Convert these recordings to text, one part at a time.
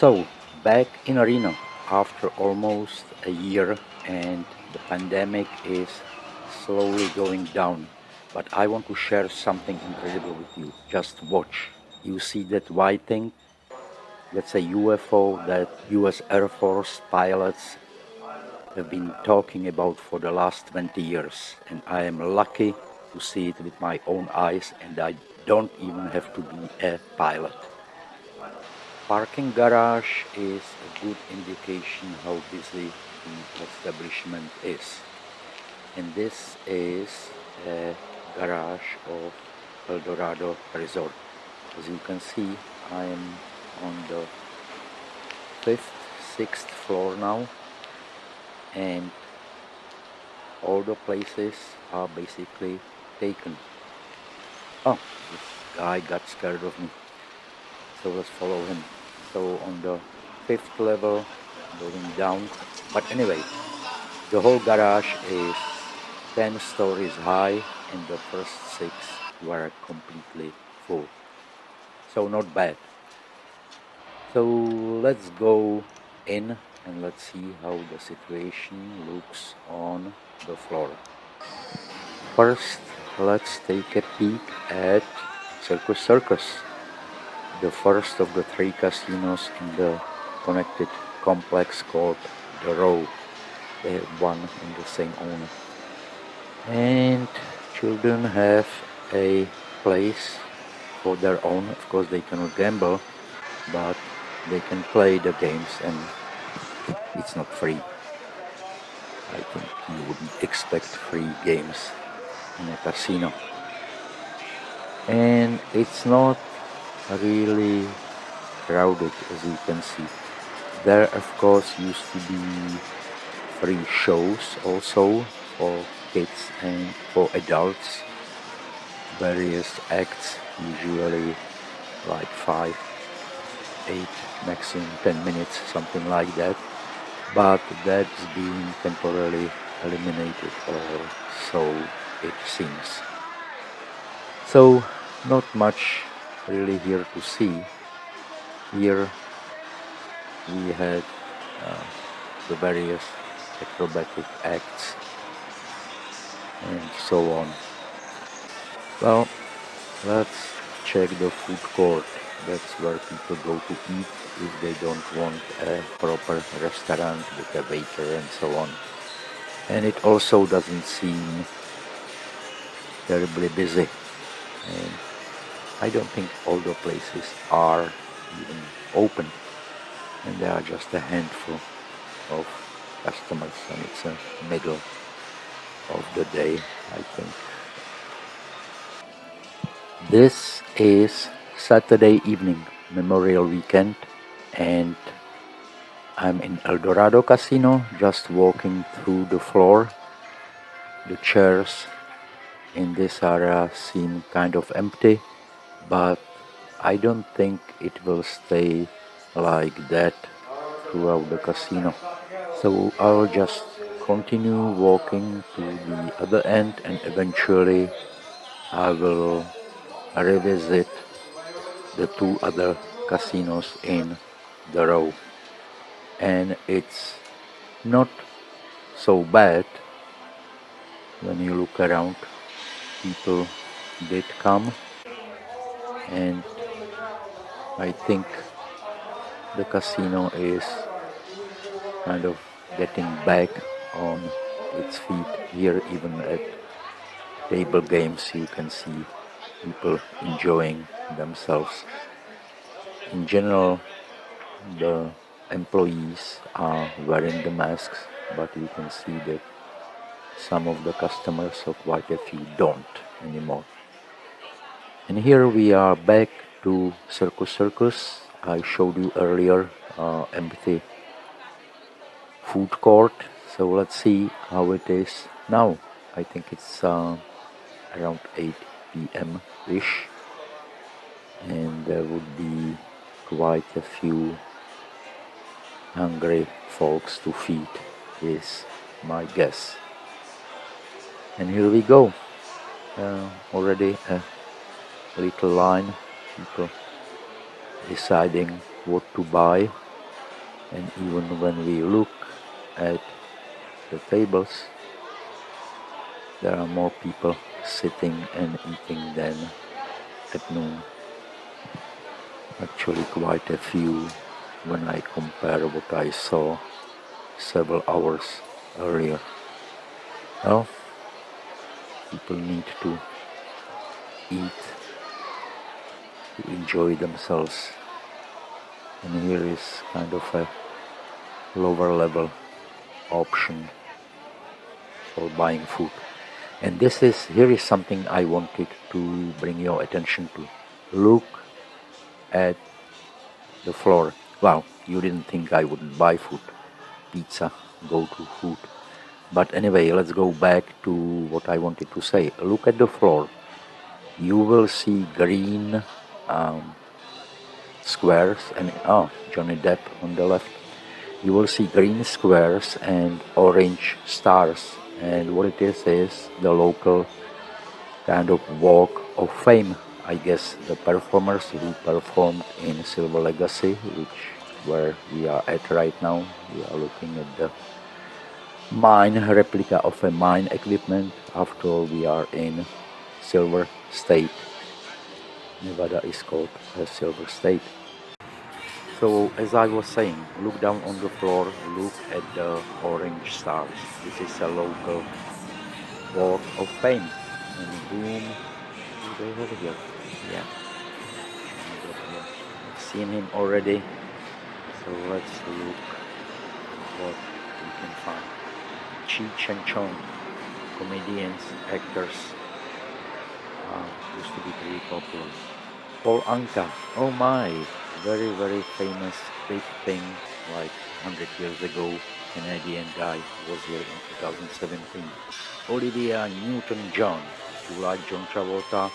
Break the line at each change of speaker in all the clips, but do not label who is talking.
So, back in Reno after almost a year, and the pandemic is slowly going down. But I want to share something incredible with you. Just watch. You see that white thing? That's a UFO that US Air Force pilots have been talking about for the last 20 years. And I am lucky to see it with my own eyes, and I don't even have to be a pilot. Parking garage is a good indication how busy the establishment is. And this is a garage of El Dorado Resort. As you can see, I am on the 5th, 6th floor now, and all the places are basically taken. Oh, this guy got scared of me, so let's follow him. So on the 5th level, going down, but anyway, the whole garage is 10 stories high, and the first 6 were completely full. So not bad. So let's go in and let's see how the situation looks on the floor. First, let's take a peek at Circus Circus, the first of the 3 casinos in the connected complex called Dorado. They have one in the same owner. And children have a place for their own. Of course, they cannot gamble, but they can play the games, and it's not free. I think you wouldn't expect free games in a casino. And it's not really crowded, as you can see. There, of course, used to be free shows also for kids and for adults. Various acts, usually like 5, 8, maximum 10 minutes, something like that. But that's being temporarily eliminated, or so it seems. So not much really here to see. Here we had the various acrobatic acts and so on. Well, let's check the food court. That's where people go to eat if they don't want a proper restaurant with a waiter and so on. And it also doesn't seem terribly busy. And I don't think all the places are even open. And there are just a handful of customers, and it's the middle of the day, I think. This is Saturday evening, Memorial Weekend, and I'm in El Dorado Casino, just walking through the floor. The chairs in this area seem kind of empty, but I don't think it will stay like that throughout the casino. So I'll just continue walking to the other end, and eventually I will revisit the 2 other casinos in the row. And it's not so bad when you look around. People did come, and I think the casino is kind of getting back on its feet. Here, even at table games, you can see people enjoying themselves. In general, the employees are wearing the masks, but you can see that some of the customers, or quite a few, don't anymore. And here we are back to Circus Circus. I showed you earlier empty food court. So let's see how it is now. I think it's around 8 p.m. ish, and there would be quite a few hungry folks to feed, is my guess. And here we go. Already a little line, people deciding what to buy. And even when we look at the tables, there are more people sitting and eating than at noon. Actually quite a few when I compare what I saw several hours earlier. Well, people need to eat, to enjoy themselves, and here is kind of a lower level option for buying food. And here is something I wanted to bring your attention to. Look at the floor. Well, you didn't think I wouldn't buy food, pizza, go to food. But anyway, let's go back to what I wanted to say. Look at the floor. You will see green squares and Johnny Depp on the left. You will see green squares and orange stars. And what it is the local kind of walk of fame. I guess the performers who performed in Silver Legacy, where we are at right now. We are looking at the replica of a mine equipment. After all, we are in Silver State. Nevada is called a Silver State. So as I was saying, look down on the floor, look at the orange stars. This is a local walk of fame. And whom do they have here? Yeah, I've seen him already. So let's look what we can find. Cheech and Chong, comedians, actors, used to be pretty popular. Paul Anka, oh my, very, very famous, big thing, like 100 years ago. Canadian guy was here in 2017. Olivia Newton-John, if you like John Travolta,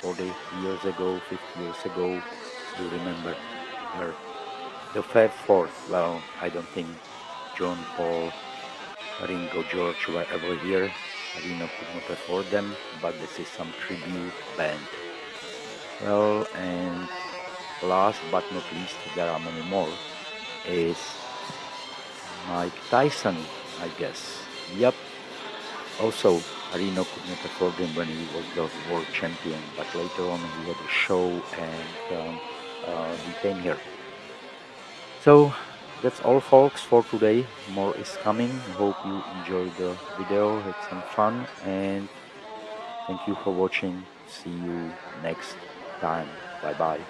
40 years ago, 50 years ago, you remember her. The Fab Four, well, I don't think John, Paul, Ringo, George were ever here. Reno could not afford them, but this is some tribute band. Well, and last but not least, there are many more, is Mike Tyson, I guess. Yep. Also, Reno could not afford him when he was the world champion, but later on he had a show and he came here. So that's all, folks, for today. More is coming. Hope you enjoyed the video, had some fun, and thank you for watching. See you next time. Bye bye.